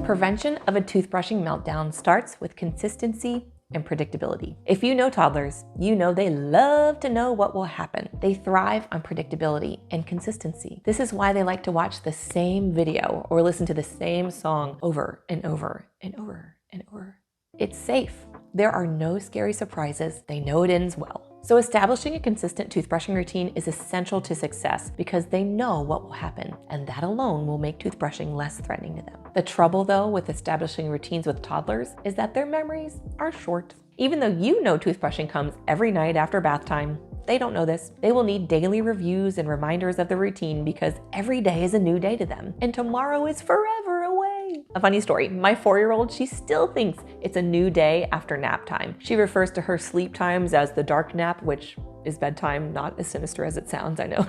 Prevention of a toothbrushing meltdown starts with consistency and predictability. If you know toddlers, you know they love to know what will happen. They thrive on predictability and consistency. This is why they like to watch the same video or listen to the same song over and over and over and over. It's safe. There are no scary surprises. They know it ends well. So establishing a consistent toothbrushing routine is essential to success because they know what will happen, and that alone will make toothbrushing less threatening to them. The trouble, though, with establishing routines with toddlers is that their memories are short. Even though you know toothbrushing comes every night after bath time, they don't know this. They will need daily reviews and reminders of the routine because every day is a new day to them, and tomorrow is forever away. A funny story, my 4-year-old, she still thinks it's a new day after nap time. She refers to her sleep times as the dark nap, which is bedtime, not as sinister as it sounds, I know.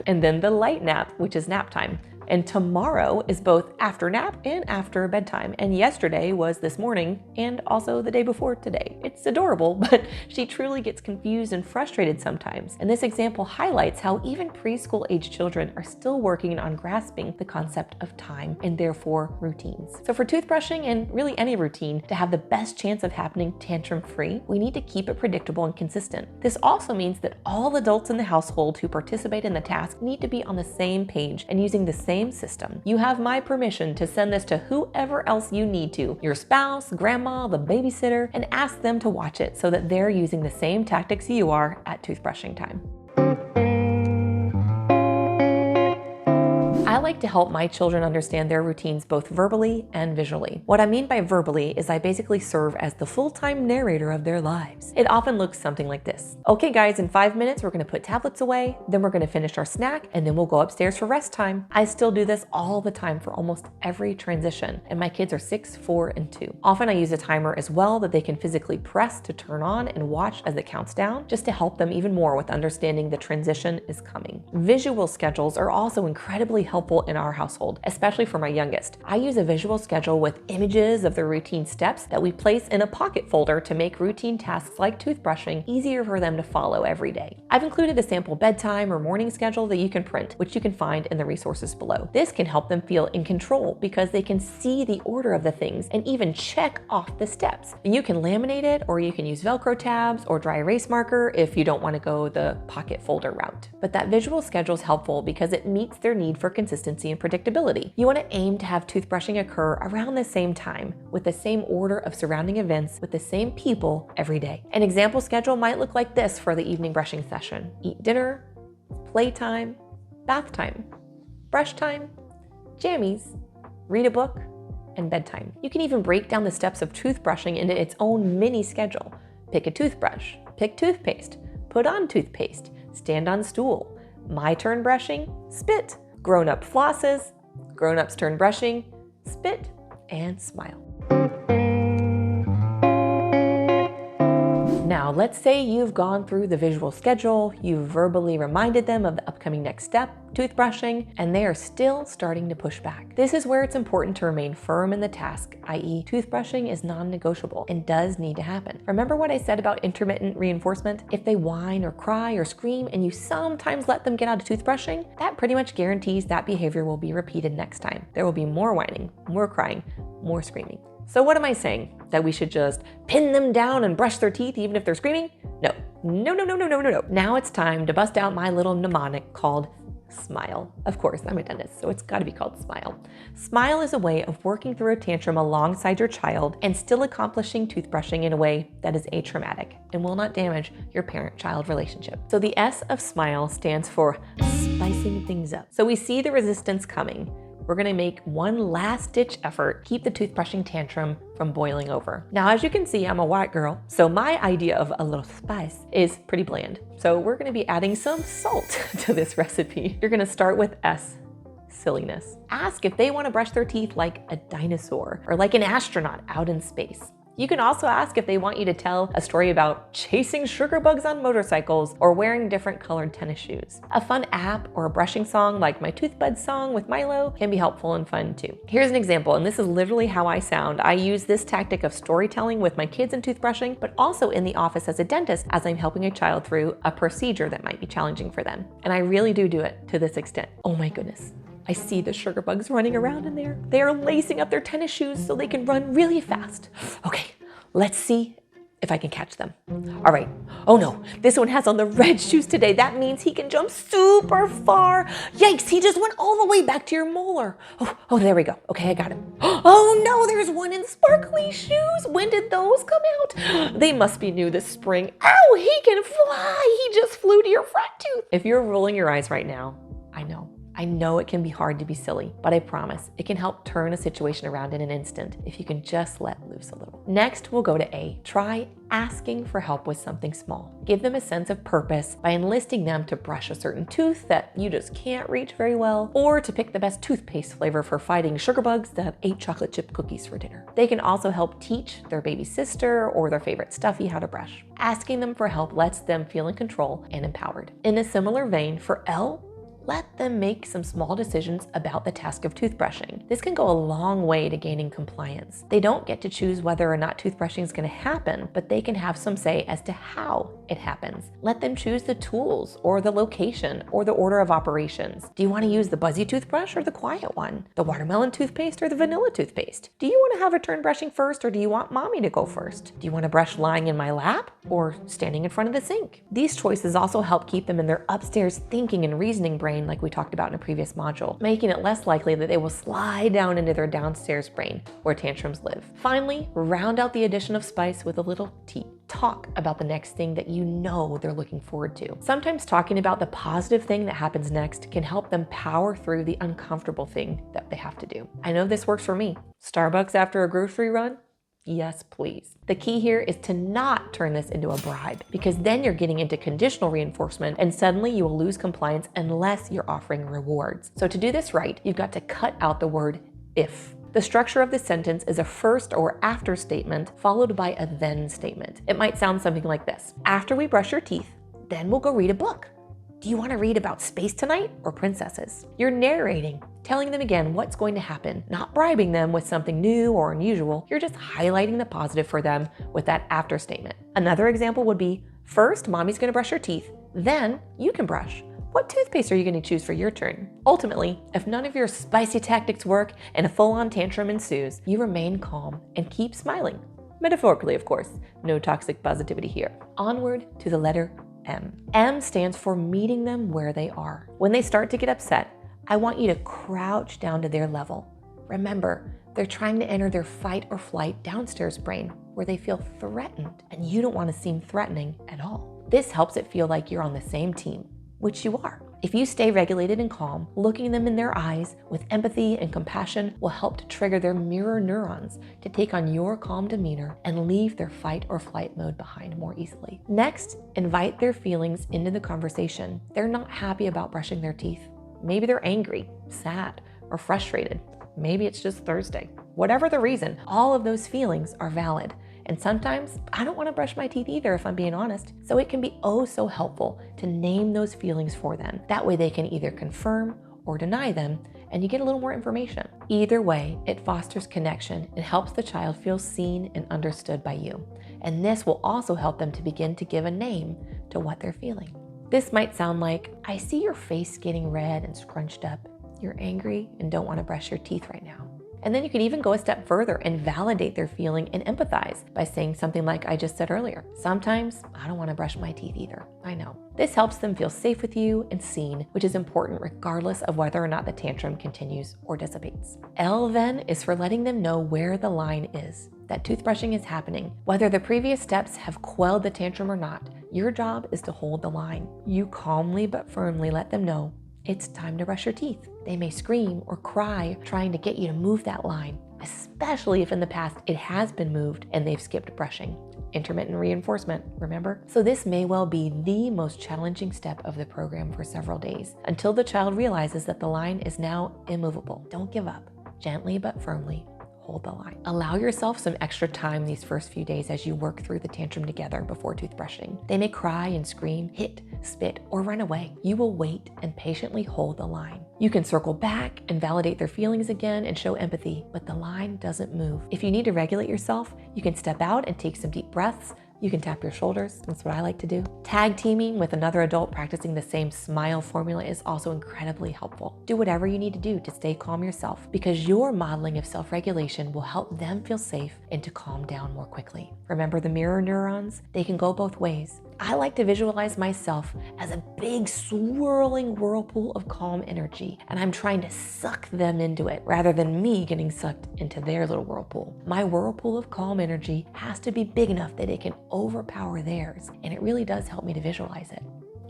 And then the light nap, which is nap time. And tomorrow is both after nap and after bedtime. And yesterday was this morning and also the day before today. It's adorable, but she truly gets confused and frustrated sometimes. And this example highlights how even preschool age children are still working on grasping the concept of time and therefore routines. So for toothbrushing and really any routine to have the best chance of happening tantrum-free, we need to keep it predictable and consistent. This also means that all adults in the household who participate in the task need to be on the same page and using the same system. You have my permission to send this to whoever else you need to, your spouse, grandma, the babysitter, and ask them to watch it so that they're using the same tactics you are at toothbrushing time. I like to help my children understand their routines both verbally and visually. What I mean by verbally is I basically serve as the full-time narrator of their lives. It often looks something like this. Okay guys, in 5 minutes, we're gonna put tablets away, then we're gonna finish our snack, and then we'll go upstairs for rest time. I still do this all the time for almost every transition, and my kids are 6, 4, and 2. Often I use a timer as well that they can physically press to turn on and watch as it counts down, just to help them even more with understanding the transition is coming. Visual schedules are also incredibly helpful in our household, especially for my youngest. I use a visual schedule with images of the routine steps that we place in a pocket folder to make routine tasks like toothbrushing easier for them to follow every day. I've included a sample bedtime or morning schedule that you can print, which you can find in the resources below. This can help them feel in control because they can see the order of the things and even check off the steps. And you can laminate it, or you can use Velcro tabs or dry erase marker if you don't want to go the pocket folder route. But that visual schedule is helpful because it meets their need for consistency and predictability. You want to aim to have toothbrushing occur around the same time, with the same order of surrounding events, with the same people every day. An example schedule might look like this for the evening brushing session: eat dinner, playtime, bath time, brush time, jammies, read a book, and bedtime. You can even break down the steps of toothbrushing into its own mini schedule. Pick a toothbrush, pick toothpaste, put on toothpaste, stand on stool, my turn brushing, spit, grown-up flosses, grown-ups turn brushing, spit, and smile. Now, let's say you've gone through the visual schedule, you've verbally reminded them of the upcoming next step, toothbrushing, and they are still starting to push back. This is where it's important to remain firm in the task, i.e. toothbrushing is non-negotiable and does need to happen. Remember what I said about intermittent reinforcement? If they whine or cry or scream and you sometimes let them get out of toothbrushing, that pretty much guarantees that behavior will be repeated next time. There will be more whining, more crying, more screaming. So what am I saying? That we should just pin them down and brush their teeth even if they're screaming? No. No, no, no, no, no, no, no. Now it's time to bust out my little mnemonic called SMILE. Of course, I'm a dentist, so it's gotta be called SMILE. SMILE is a way of working through a tantrum alongside your child and still accomplishing toothbrushing in a way that is atraumatic and will not damage your parent-child relationship. So the S of SMILE stands for spicing things up. So we see the resistance coming. We're gonna make one last ditch effort, keep the toothbrushing tantrum from boiling over. Now, as you can see, I'm a white girl, so my idea of a little spice is pretty bland. So we're gonna be adding some salt to this recipe. You're gonna start with S, silliness. Ask if they wanna brush their teeth like a dinosaur or like an astronaut out in space. You can also ask if they want you to tell a story about chasing sugar bugs on motorcycles or wearing different colored tennis shoes. A fun app or a brushing song like my Toothbud song with Milo can be helpful and fun too. Here's an example, and this is literally how I sound. I use this tactic of storytelling with my kids in toothbrushing, but also in the office as a dentist as I'm helping a child through a procedure that might be challenging for them. And I really do it to this extent. Oh my goodness. I see the sugar bugs running around in there. They are lacing up their tennis shoes so they can run really fast. Okay, let's see if I can catch them. All right. Oh no, this one has on the red shoes today. That means he can jump super far. Yikes, he just went all the way back to your molar. Oh, there we go. Okay, I got him. Oh no, there's one in sparkly shoes. When did those come out? They must be new this spring. Ow, he can fly. He just flew to your front tooth. If you're rolling your eyes right now, I know it can be hard to be silly, but I promise it can help turn a situation around in an instant if you can just let loose a little. Next, we'll go to A. Try asking for help with something small. Give them a sense of purpose by enlisting them to brush a certain tooth that you just can't reach very well, or to pick the best toothpaste flavor for fighting sugar bugs that ate chocolate chip cookies for dinner. They can also help teach their baby sister or their favorite stuffy how to brush. Asking them for help lets them feel in control and empowered. In a similar vein, for L, let them make some small decisions about the task of toothbrushing. This can go a long way to gaining compliance. They don't get to choose whether or not toothbrushing is going to happen, but they can have some say as to how it happens. Let them choose the tools or the location or the order of operations. Do you want to use the buzzy toothbrush or the quiet one? The watermelon toothpaste or the vanilla toothpaste? Do you want to have her turn brushing first, or do you want mommy to go first? Do you want to brush lying in my lap or standing in front of the sink? These choices also help keep them in their upstairs thinking and reasoning brain, like we talked about in a previous module, making it less likely that they will slide down into their downstairs brain where tantrums live. Finally, round out the addition of spice with a little tea. Talk about the next thing that you know they're looking forward to. Sometimes talking about the positive thing that happens next can help them power through the uncomfortable thing that they have to do. I know this works for me. Starbucks after a grocery run? Yes, please. The key here is to not turn this into a bribe, because then you're getting into conditional reinforcement and suddenly you will lose compliance unless you're offering rewards. So to do this right, you've got to cut out the word if. The structure of the sentence is a first or after statement followed by a then statement. It might sound something like this. After we brush your teeth, then we'll go read a book. Do you want to read about space tonight or princesses? You're narrating, telling them again what's going to happen, not bribing them with something new or unusual. You're just highlighting the positive for them with that after statement. Another example would be, first, mommy's going to brush her teeth, then you can brush. What toothpaste are you going to choose for your turn? Ultimately, if none of your spicy tactics work and a full-on tantrum ensues, you remain calm and keep smiling. Metaphorically, of course. No toxic positivity here. Onward to the letter M. M stands for meeting them where they are. When they start to get upset, I want you to crouch down to their level. Remember, they're trying to enter their fight or flight downstairs brain where they feel threatened, and you don't want to seem threatening at all. This helps it feel like you're on the same team, which you are. If you stay regulated and calm, looking them in their eyes with empathy and compassion will help to trigger their mirror neurons to take on your calm demeanor and leave their fight or flight mode behind more easily. Next, invite their feelings into the conversation. They're not happy about brushing their teeth. Maybe they're angry, sad, or frustrated. Maybe it's just Thursday. Whatever the reason, all of those feelings are valid. And sometimes I don't want to brush my teeth either, if I'm being honest. So it can be oh so helpful to name those feelings for them. That way they can either confirm or deny them, and you get a little more information. Either way, it fosters connection and helps the child feel seen and understood by you. And this will also help them to begin to give a name to what they're feeling. This might sound like, I see your face getting red and scrunched up. You're angry and don't want to brush your teeth right now. And then you can even go a step further and validate their feeling and empathize by saying something like I just said earlier. Sometimes I don't want to brush my teeth either. I know. This helps them feel safe with you and seen, which is important regardless of whether or not the tantrum continues or dissipates. L then is for letting them know where the line is, that toothbrushing is happening. Whether the previous steps have quelled the tantrum or not, your job is to hold the line. You calmly but firmly let them know it's time to brush your teeth. They may scream or cry, trying to get you to move that line, especially if in the past it has been moved and they've skipped brushing. Intermittent reinforcement, remember? So this may well be the most challenging step of the program for several days, until the child realizes that the line is now immovable. Don't give up. Gently but firmly, hold the line. Allow yourself some extra time these first few days as you work through the tantrum together before toothbrushing. They may cry and scream, hit, spit, or run away. You will wait and patiently hold the line. You can circle back and validate their feelings again and show empathy, but the line doesn't move. If you need to regulate yourself, you can step out and take some deep breaths, You can tap your shoulders. That's what I like to do. Tag teaming with another adult practicing the same smile formula is also incredibly helpful. Do whatever you need to do to stay calm yourself, because your modeling of self-regulation will help them feel safe and to calm down more quickly. Remember the mirror neurons? They can go both ways. I like to visualize myself as a big swirling whirlpool of calm energy, and I'm trying to suck them into it rather than me getting sucked into their little whirlpool. My whirlpool of calm energy has to be big enough that it can overpower theirs, and it really does help me to visualize it.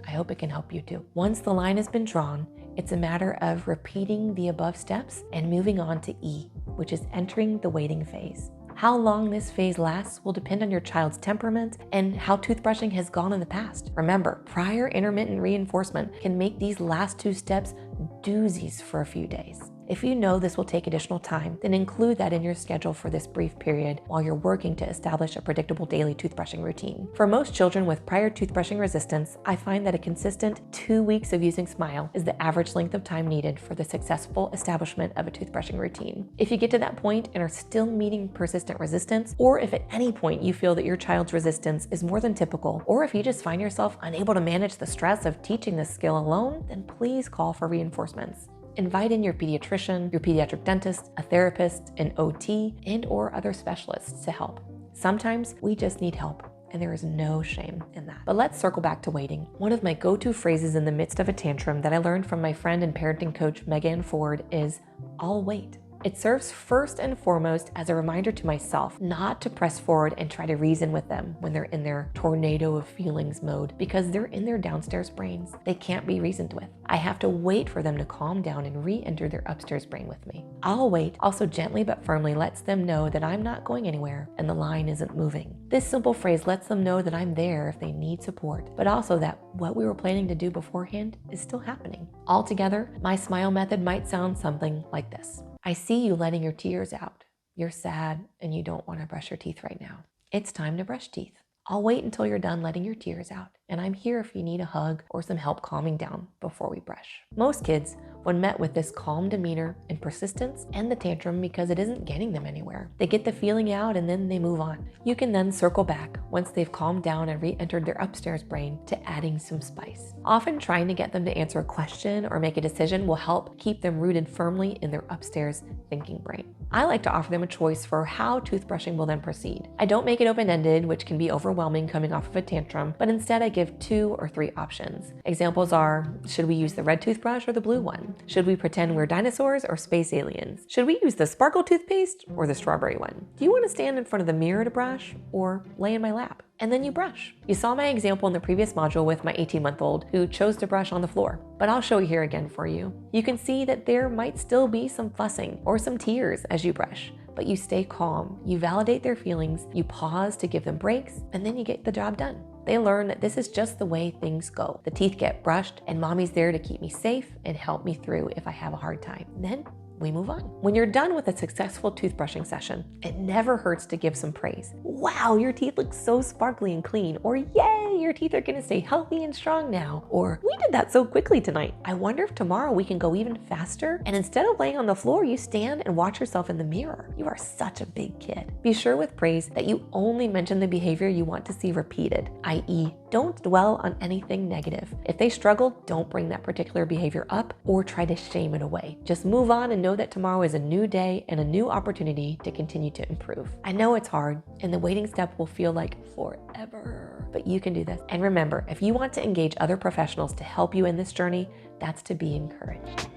I hope it can help you too. Once the line has been drawn, it's a matter of repeating the above steps and moving on to E, which is entering the waiting phase. How long this phase lasts will depend on your child's temperament and how toothbrushing has gone in the past. Remember, prior intermittent reinforcement can make these last 2 steps doozies for a few days. If you know this will take additional time, then include that in your schedule for this brief period while you're working to establish a predictable daily toothbrushing routine. For most children with prior toothbrushing resistance, I find that a consistent 2 weeks of using Smile is the average length of time needed for the successful establishment of a toothbrushing routine. If you get to that point and are still meeting persistent resistance, or if at any point you feel that your child's resistance is more than typical, or if you just find yourself unable to manage the stress of teaching this skill alone, then please call for reinforcements. Invite in your pediatrician, your pediatric dentist, a therapist, an OT, and/or other specialists to help. Sometimes we just need help, and there is no shame in that. But let's circle back to waiting. One of my go-to phrases in the midst of a tantrum that I learned from my friend and parenting coach, Megan Ford, is, "I'll wait." It serves first and foremost as a reminder to myself not to press forward and try to reason with them when they're in their tornado of feelings mode, because they're in their downstairs brains. They can't be reasoned with. I have to wait for them to calm down and re-enter their upstairs brain with me. "I'll wait" also gently but firmly lets them know that I'm not going anywhere and the line isn't moving. This simple phrase lets them know that I'm there if they need support, but also that what we were planning to do beforehand is still happening. Altogether, my Smile method might sound something like this. I see you letting your tears out. You're sad and you don't want to brush your teeth right now. It's time to brush teeth. I'll wait until you're done letting your tears out, and I'm here if you need a hug or some help calming down before we brush. Most kids, when met with this calm demeanor and persistence, end the tantrum because it isn't getting them anywhere. They get the feeling out and then they move on. You can then circle back once they've calmed down and re-entered their upstairs brain to adding some spice. Often trying to get them to answer a question or make a decision will help keep them rooted firmly in their upstairs thinking brain. I like to offer them a choice for how toothbrushing will then proceed. I don't make it open-ended, which can be overwhelming coming off of a tantrum, but instead I give 2 or 3 options. Examples are, should we use the red toothbrush or the blue one? Should we pretend we're dinosaurs or space aliens? Should we use the sparkle toothpaste or the strawberry one? Do you want to stand in front of the mirror to brush or lay in my lap? And then you brush. You saw my example in the previous module with my 18-month-old who chose to brush on the floor, but I'll show you here again for you. You can see that there might still be some fussing or some tears as you brush, but you stay calm, you validate their feelings, you pause to give them breaks, and then you get the job done. They learn that this is just the way things go. The teeth get brushed and mommy's there to keep me safe and help me through if I have a hard time. Then we move on. When you're done with a successful toothbrushing session, it never hurts to give some praise. Wow, your teeth look so sparkly and clean. Or yay, your teeth are gonna stay healthy and strong now. Or we did that so quickly tonight. I wonder if tomorrow we can go even faster. And instead of laying on the floor, you stand and watch yourself in the mirror. You are such a big kid. Be sure with praise that you only mention the behavior you want to see repeated, i.e., don't dwell on anything negative. If they struggle, don't bring that particular behavior up or try to shame it away. Just move on and know that tomorrow is a new day and a new opportunity to continue to improve. I know it's hard and the waiting step will feel like forever, but you can do this. And remember, if you want to engage other professionals to help you in this journey, that's to be encouraged.